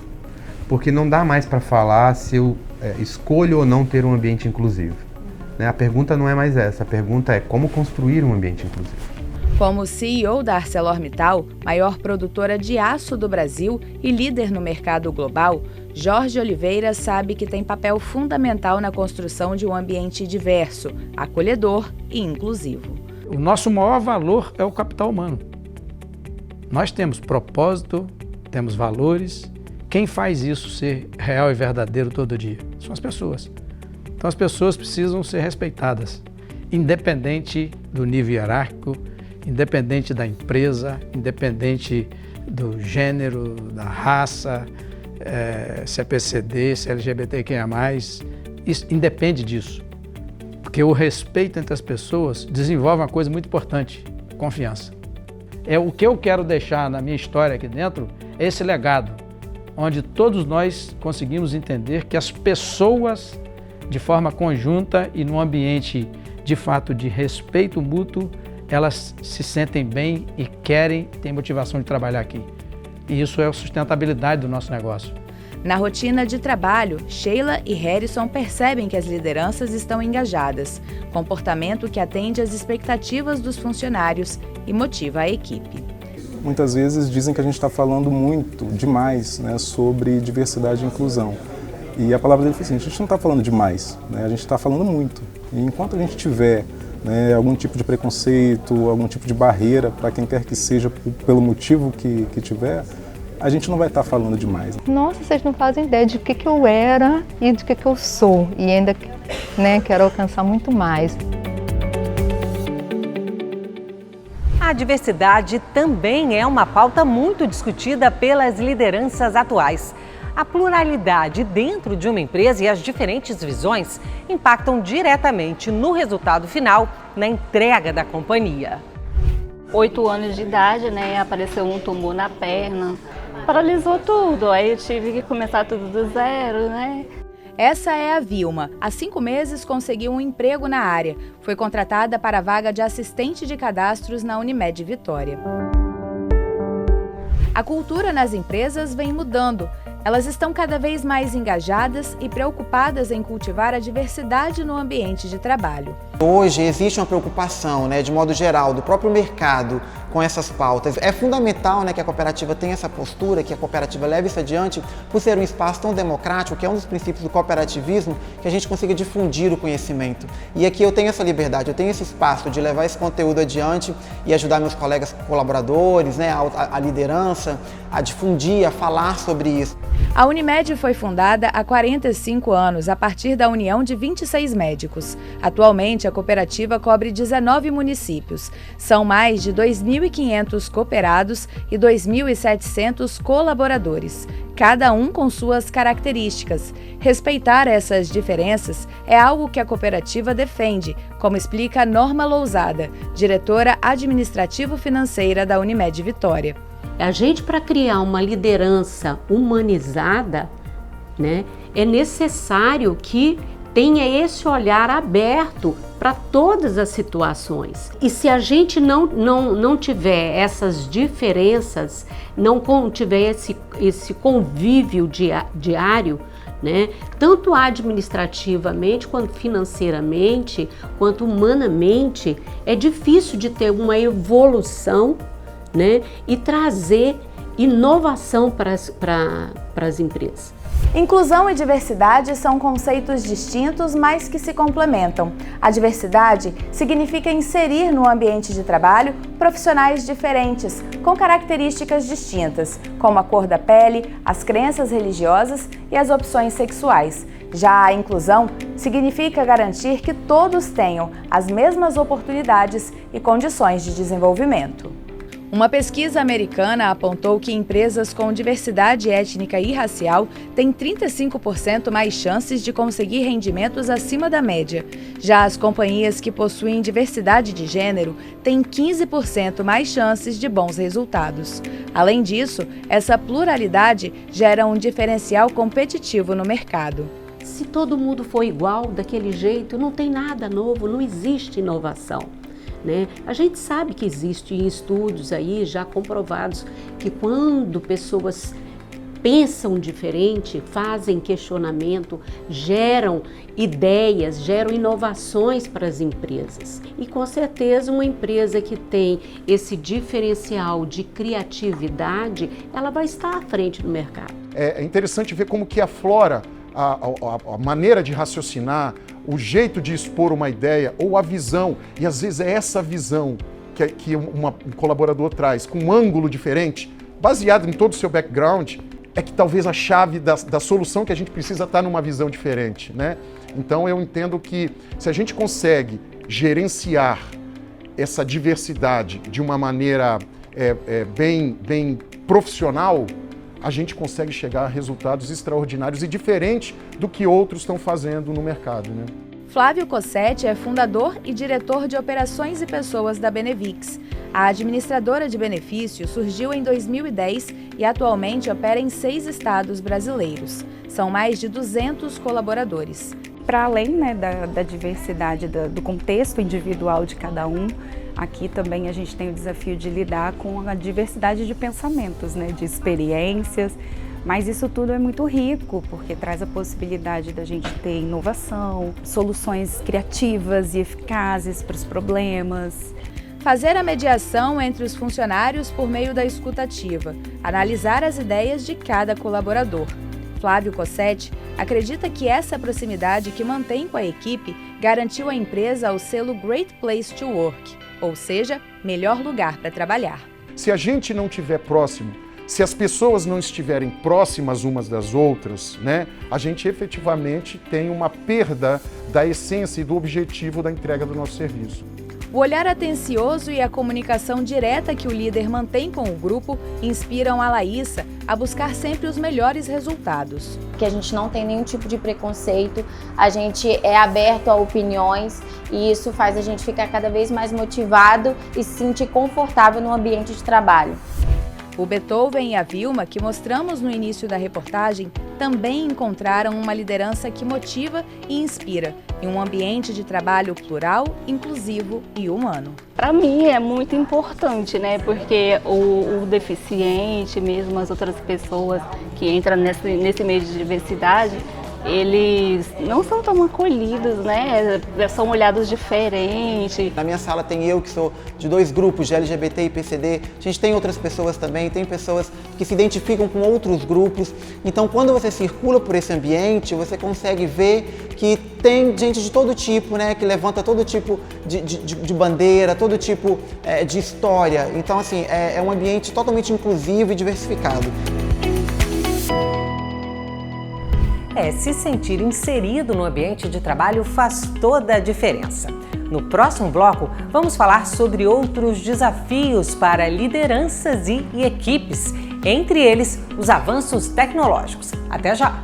Porque não dá mais para falar se eu escolho ou não ter um ambiente inclusivo. Né? A pergunta não é mais essa, a pergunta é como construir um ambiente inclusivo. Como CEO da ArcelorMittal, maior produtora de aço do Brasil e líder no mercado global, Jorge Oliveira sabe que tem papel fundamental na construção de um ambiente diverso, acolhedor e inclusivo. O nosso maior valor é o capital humano. Nós temos propósito, temos valores. Quem faz isso ser real e verdadeiro todo dia? São as pessoas. Então as pessoas precisam ser respeitadas, independente do nível hierárquico, independente da empresa, independente do gênero, da raça, se é PCD, se é LGBTQIA+, isso independe disso. Porque o respeito entre as pessoas desenvolve uma coisa muito importante, confiança. O que eu quero deixar na minha história aqui dentro é esse legado, onde todos nós conseguimos entender que as pessoas, de forma conjunta e num ambiente de fato de respeito mútuo, elas se sentem bem e têm motivação de trabalhar aqui. E isso é a sustentabilidade do nosso negócio. Na rotina de trabalho, Sheila e Harrison percebem que as lideranças estão engajadas, comportamento que atende às expectativas dos funcionários e motiva a equipe. Muitas vezes dizem que a gente está falando muito, demais, né, sobre diversidade e inclusão. E a palavra dele foi assim, a gente não está falando demais, né, a gente está falando muito. E enquanto a gente tiver algum tipo de preconceito, algum tipo de barreira, para quem quer que seja, pelo motivo que tiver, a gente não vai estar falando demais. Nossa, vocês não fazem ideia de que eu era e de que eu sou. E ainda quero alcançar muito mais. A diversidade também é uma pauta muito discutida pelas lideranças atuais. A pluralidade dentro de uma empresa e as diferentes visões impactam diretamente no resultado final, na entrega da companhia. 8 anos de idade, apareceu um tumor na perna, paralisou tudo, aí eu tive que começar tudo do zero, Essa é a Vilma. Há 5 meses conseguiu um emprego na área. Foi contratada para a vaga de assistente de cadastros na Unimed Vitória. A cultura nas empresas vem mudando. Elas estão cada vez mais engajadas e preocupadas em cultivar a diversidade no ambiente de trabalho. Hoje existe uma preocupação, de modo geral, do próprio mercado com essas pautas. É fundamental, que a cooperativa tenha essa postura, que a cooperativa leve isso adiante, por ser um espaço tão democrático, que é um dos princípios do cooperativismo, que a gente consiga difundir o conhecimento. E aqui eu tenho essa liberdade, eu tenho esse espaço de levar esse conteúdo adiante e ajudar meus colegas colaboradores, a liderança, a difundir, a falar sobre isso. A Unimed foi fundada há 45 anos, a partir da união de 26 médicos. Atualmente, a cooperativa cobre 19 municípios. São mais de 2.500 cooperados e 2.700 colaboradores, cada um com suas características. Respeitar essas diferenças é algo que a cooperativa defende, como explica Norma Lousada, diretora administrativo-financeira da Unimed Vitória. A gente, para criar uma liderança humanizada, né, é necessário que tenha esse olhar aberto para todas as situações. E se a gente não tiver essas diferenças, não tiver esse convívio diário, né, tanto administrativamente, quanto financeiramente, quanto humanamente, é difícil de ter uma evolução, né, e trazer inovação para as empresas. Inclusão e diversidade são conceitos distintos, mas que se complementam. A diversidade significa inserir no ambiente de trabalho profissionais diferentes, com características distintas, como a cor da pele, as crenças religiosas e as opções sexuais. Já a inclusão significa garantir que todos tenham as mesmas oportunidades e condições de desenvolvimento. Uma pesquisa americana apontou que empresas com diversidade étnica e racial têm 35% mais chances de conseguir rendimentos acima da média. Já as companhias que possuem diversidade de gênero têm 15% mais chances de bons resultados. Além disso, essa pluralidade gera um diferencial competitivo no mercado. Se todo mundo for igual, daquele jeito, não tem nada novo, não existe inovação. Né? A gente sabe que existem estudos aí já comprovados que quando pessoas pensam diferente, fazem questionamento, geram ideias, geram inovações para as empresas. E com certeza uma empresa que tem esse diferencial de criatividade, ela vai estar à frente do mercado. É interessante ver como que aflora a maneira de raciocinar, o jeito de expor uma ideia ou a visão, e às vezes é essa visão que um colaborador traz, com um ângulo diferente, baseado em todo o seu background, é que talvez a chave da solução que a gente precisa está numa visão diferente, né? Então eu entendo que se a gente consegue gerenciar essa diversidade de uma maneira bem profissional, a gente consegue chegar a resultados extraordinários e diferentes do que outros estão fazendo no mercado, né? Flávio Cossetti é fundador e diretor de operações e pessoas da Benevix. A administradora de benefícios surgiu em 2010 e atualmente opera em 6 estados brasileiros. São mais de 200 colaboradores. Para além, né, da diversidade do contexto individual de cada um, aqui também a gente tem o desafio de lidar com a diversidade de pensamentos, né, de experiências, mas isso tudo é muito rico, porque traz a possibilidade da gente ter inovação, soluções criativas e eficazes para os problemas. Fazer a mediação entre os funcionários por meio da escutativa, analisar as ideias de cada colaborador. Flávio Cossetti acredita que essa proximidade que mantém com a equipe garantiu à empresa o selo Great Place to Work, ou seja, melhor lugar para trabalhar. Se a gente não estiver próximo, se as pessoas não estiverem próximas umas das outras, né, a gente efetivamente tem uma perda da essência e do objetivo da entrega do nosso serviço. O olhar atencioso e a comunicação direta que o líder mantém com o grupo inspiram a Laísa a buscar sempre os melhores resultados. Que a gente não tem nenhum tipo de preconceito, a gente é aberto a opiniões e isso faz a gente ficar cada vez mais motivado e se sentir confortável no ambiente de trabalho. O Beethoven e a Vilma, que mostramos no início da reportagem, também encontraram uma liderança que motiva e inspira, em um ambiente de trabalho plural, inclusivo e humano. Para mim é muito importante, né? Porque o deficiente, mesmo as outras pessoas que entram nesse meio de diversidade, eles não são tão acolhidos, né? São olhados diferentes. Na minha sala tem eu que sou de 2 grupos, de LGBT e PCD. A gente tem outras pessoas também, tem pessoas que se identificam com outros grupos. Então, quando você circula por esse ambiente, você consegue ver que tem gente de todo tipo, né? Que levanta todo tipo de bandeira, todo tipo de história. Então, assim, é um ambiente totalmente inclusivo e diversificado. Se sentir inserido no ambiente de trabalho faz toda a diferença. No próximo bloco, vamos falar sobre outros desafios para lideranças e equipes, entre eles os avanços tecnológicos. Até já!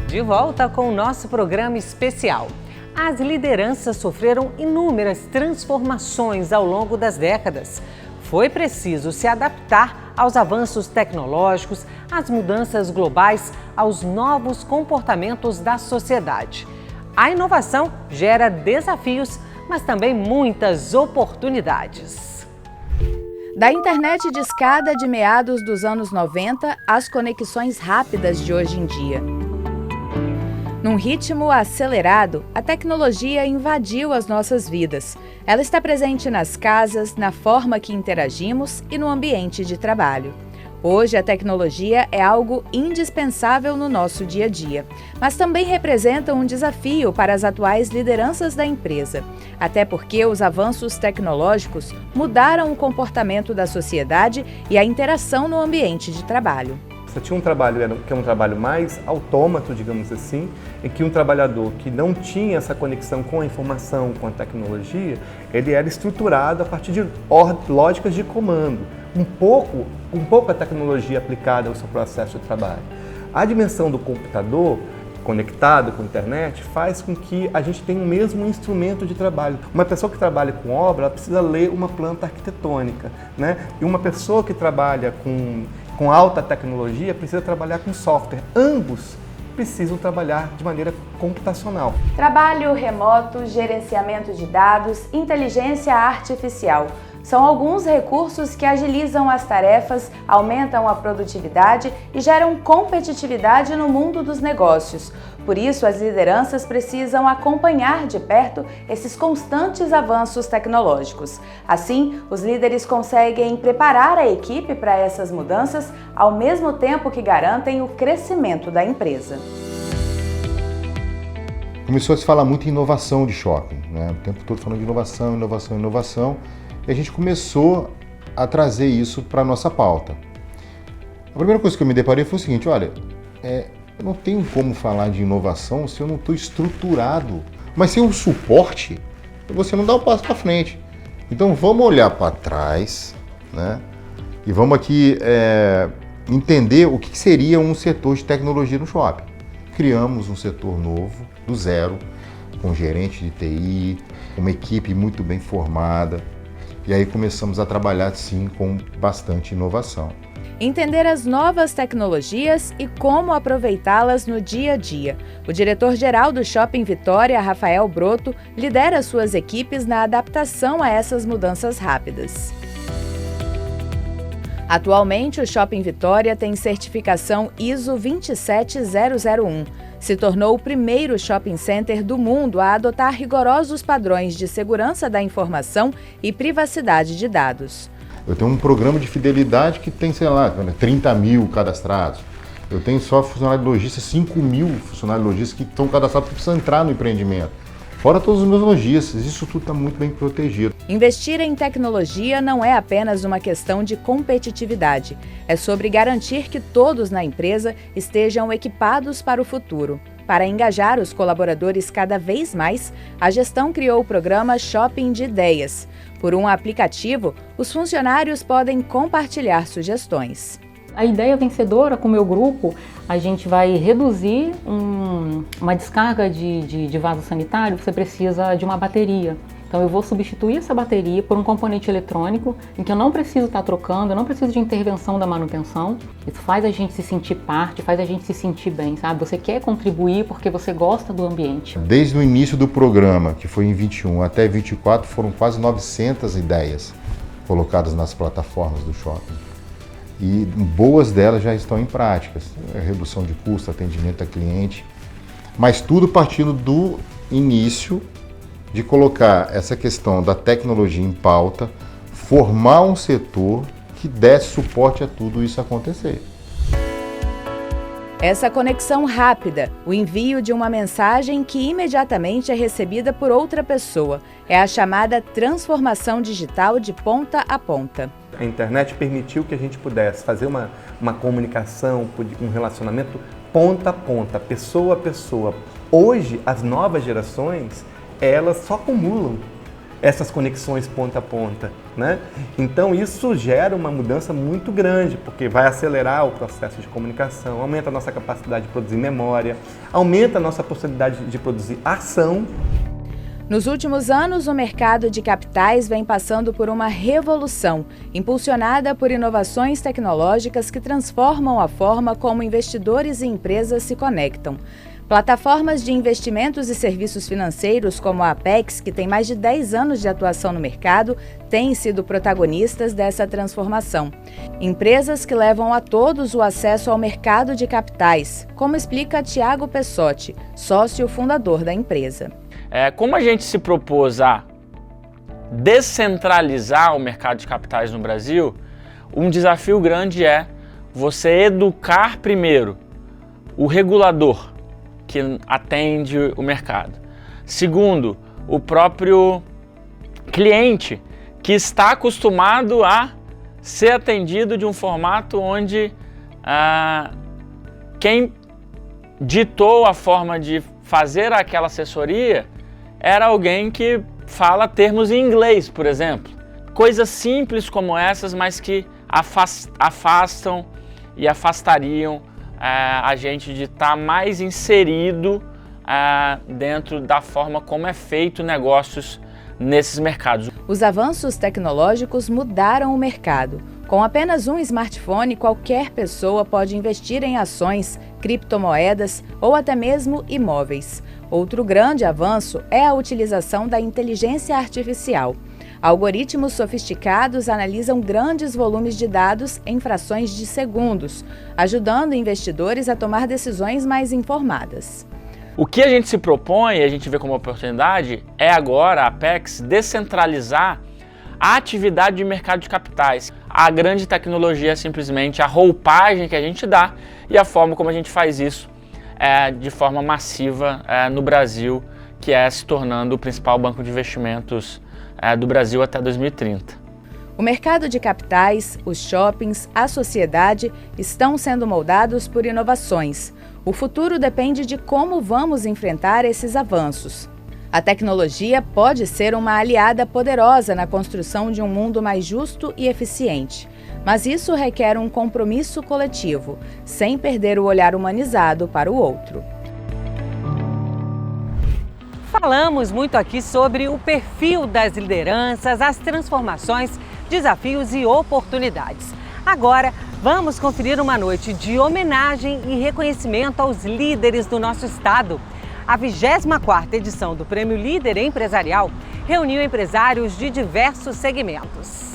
De volta com o nosso programa especial. As lideranças sofreram inúmeras transformações ao longo das décadas. Foi preciso se adaptar aos avanços tecnológicos, às mudanças globais, aos novos comportamentos da sociedade. A inovação gera desafios, mas também muitas oportunidades. Da internet de escada de meados dos anos 90 às conexões rápidas de hoje em dia. Num ritmo acelerado, a tecnologia invadiu as nossas vidas. Ela está presente nas casas, na forma que interagimos e no ambiente de trabalho. Hoje, a tecnologia é algo indispensável no nosso dia a dia, mas também representa um desafio para as atuais lideranças da empresa, até porque os avanços tecnológicos mudaram o comportamento da sociedade e a interação no ambiente de trabalho. Você tinha um trabalho que é um trabalho mais autômato, digamos assim, em que um trabalhador que não tinha essa conexão com a informação, com a tecnologia, ele era estruturado a partir de lógicas de comando, um pouco a tecnologia aplicada ao seu processo de trabalho. A dimensão do computador conectado com a internet faz com que a gente tenha o mesmo instrumento de trabalho. Uma pessoa que trabalha com obra, ela precisa ler uma planta arquitetônica, né? E uma pessoa que trabalha com alta tecnologia precisa trabalhar com software. Ambos precisam trabalhar de maneira computacional. Trabalho remoto, gerenciamento de dados, inteligência artificial. São alguns recursos que agilizam as tarefas, aumentam a produtividade e geram competitividade no mundo dos negócios. Por isso, as lideranças precisam acompanhar de perto esses constantes avanços tecnológicos. Assim, os líderes conseguem preparar a equipe para essas mudanças, ao mesmo tempo que garantem o crescimento da empresa. Começou a se falar muito em inovação de shopping, né? O tempo todo falando de inovação, inovação, inovação. E a gente começou a trazer isso para a nossa pauta. A primeira coisa que eu me deparei foi o seguinte, olha, eu não tenho como falar de inovação se eu não estou estruturado. Mas sem o suporte, você não dá um passo para frente. Então vamos olhar para trás, né? E vamos aqui entender o que seria um setor de tecnologia no shopping. Criamos um setor novo, do zero, com gerente de TI, uma equipe muito bem formada. E aí começamos a trabalhar, sim, com bastante inovação. Entender as novas tecnologias e como aproveitá-las no dia a dia. O diretor-geral do Shopping Vitória, Rafael Broto, lidera suas equipes na adaptação a essas mudanças rápidas. Atualmente, o Shopping Vitória tem certificação ISO 27001. Se tornou o primeiro shopping center do mundo a adotar rigorosos padrões de segurança da informação e privacidade de dados. Eu tenho um programa de fidelidade que tem, sei lá, 30 mil cadastrados. Eu tenho só funcionário de logística, 5 mil funcionários de logística que estão cadastrados para precisar entrar no empreendimento. Fora todos os meus lojistas, isso tudo está muito bem protegido. Investir em tecnologia não é apenas uma questão de competitividade. É sobre garantir que todos na empresa estejam equipados para o futuro. Para engajar os colaboradores cada vez mais, a gestão criou o programa Shopping de Ideias. Por um aplicativo, os funcionários podem compartilhar sugestões. A ideia vencedora com o meu grupo, a gente vai reduzir uma descarga de vaso sanitário, você precisa de uma bateria. Então eu vou substituir essa bateria por um componente eletrônico em que eu não preciso estar trocando, eu não preciso de intervenção da manutenção. Isso faz a gente se sentir parte, faz a gente se sentir bem, sabe? Você quer contribuir porque você gosta do ambiente. Desde o início do programa, que foi em 21 até 24, foram quase 900 ideias colocadas nas plataformas do shopping. E boas delas já estão em práticas. Redução de custo, atendimento a cliente, mas tudo partindo do início de colocar essa questão da tecnologia em pauta, formar um setor que desse suporte a tudo isso acontecer. Essa conexão rápida, o envio de uma mensagem que imediatamente é recebida por outra pessoa, é a chamada transformação digital de ponta a ponta. A internet permitiu que a gente pudesse fazer uma comunicação, um relacionamento ponta a ponta, pessoa a pessoa. Hoje, as novas gerações, elas só acumulam. essas conexões ponta a ponta, né? Então isso gera uma mudança muito grande, porque vai acelerar o processo de comunicação, aumenta a nossa capacidade de produzir memória, aumenta a nossa possibilidade de produzir ação. Nos últimos anos, o mercado de capitais vem passando por uma revolução, impulsionada por inovações tecnológicas que transformam a forma como investidores e empresas se conectam. Plataformas de investimentos e serviços financeiros como a Apex, que tem mais de 10 anos de atuação no mercado, têm sido protagonistas dessa transformação. Empresas que levam a todos o acesso ao mercado de capitais, como explica Thiago Pessotti, sócio fundador da empresa. Como a gente se propôs a descentralizar o mercado de capitais no Brasil, um desafio grande é você educar primeiro o regulador que atende o mercado. Segundo, o próprio cliente que está acostumado a ser atendido de um formato onde quem ditou a forma de fazer aquela assessoria era alguém que fala termos em inglês, por exemplo. Coisas simples como essas, mas que afastam e afastariam a gente de estar mais inserido dentro da forma como é feito negócios nesses mercados. Os avanços tecnológicos mudaram o mercado. Com apenas um smartphone, qualquer pessoa pode investir em ações, criptomoedas ou até mesmo imóveis. Outro grande avanço é a utilização da inteligência artificial. Algoritmos sofisticados analisam grandes volumes de dados em frações de segundos, ajudando investidores a tomar decisões mais informadas. O que a gente se propõe, a gente vê como oportunidade, é agora, a Apex, descentralizar a atividade de mercado de capitais. A grande tecnologia é simplesmente a roupagem que a gente dá e a forma como a gente faz isso de forma massiva no Brasil, que é se tornando o principal banco de investimentos do Brasil até 2030. O mercado de capitais, os shoppings, a sociedade estão sendo moldados por inovações. O futuro depende de como vamos enfrentar esses avanços. A tecnologia pode ser uma aliada poderosa na construção de um mundo mais justo e eficiente, mas isso requer um compromisso coletivo, sem perder o olhar humanizado para o outro. Falamos muito aqui sobre o perfil das lideranças, as transformações, desafios e oportunidades. Agora, vamos conferir uma noite de homenagem e reconhecimento aos líderes do nosso estado. A 24ª edição do Prêmio Líder Empresarial reuniu empresários de diversos segmentos.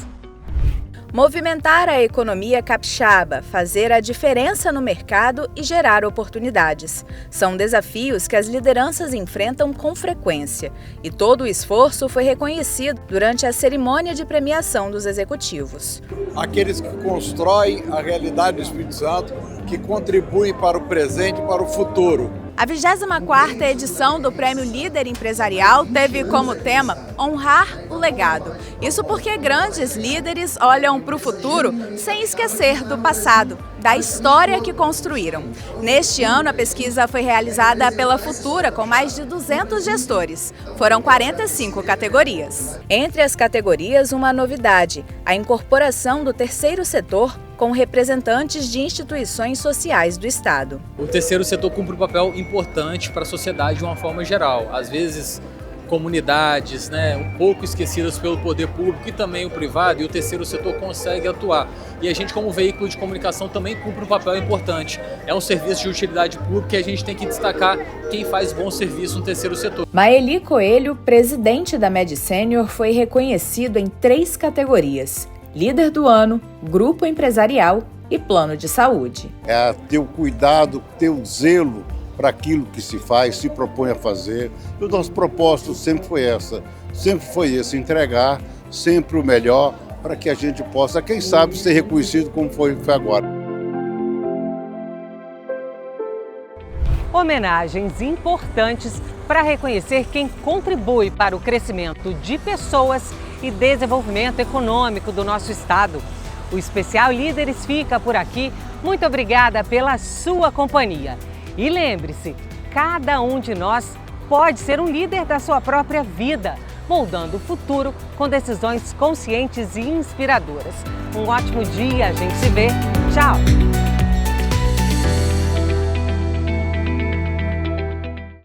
Movimentar a economia capixaba, fazer a diferença no mercado e gerar oportunidades. São desafios que as lideranças enfrentam com frequência. E todo o esforço foi reconhecido durante a cerimônia de premiação dos executivos. Aqueles que constroem a realidade do Espírito Santo, que contribuem para o presente e para o futuro. A 24ª edição do Prêmio Líder Empresarial teve como tema honrar o legado. Isso porque grandes líderes olham para o futuro sem esquecer do passado, da história que construíram. Neste ano, a pesquisa foi realizada pela Futura com mais de 200 gestores. Foram 45 categorias. Entre as categorias, uma novidade: a incorporação do terceiro setor com representantes de instituições sociais do Estado. O terceiro setor cumpre um papel importante para a sociedade de uma forma geral. Às vezes, comunidades, um pouco esquecidas pelo poder público e também o privado, e o terceiro setor consegue atuar. E a gente, como veículo de comunicação, também cumpre um papel importante. É um serviço de utilidade pública e a gente tem que destacar quem faz bom serviço no terceiro setor. Maeli Coelho, presidente da Med Senior, foi reconhecido em 3 categorias: Líder do Ano, Grupo Empresarial e Plano de Saúde. É ter o cuidado, ter o zelo para aquilo que se faz, se propõe a fazer. E o nosso propósito sempre foi esse, entregar sempre o melhor para que a gente possa, quem sabe, ser reconhecido como foi agora. Homenagens importantes para reconhecer quem contribui para o crescimento de pessoas e desenvolvimento econômico do nosso estado. O Especial Líderes fica por aqui. Muito obrigada pela sua companhia. E lembre-se, cada um de nós pode ser um líder da sua própria vida. moldando o futuro com decisões conscientes e inspiradoras. Um ótimo dia, a gente se vê. Tchau!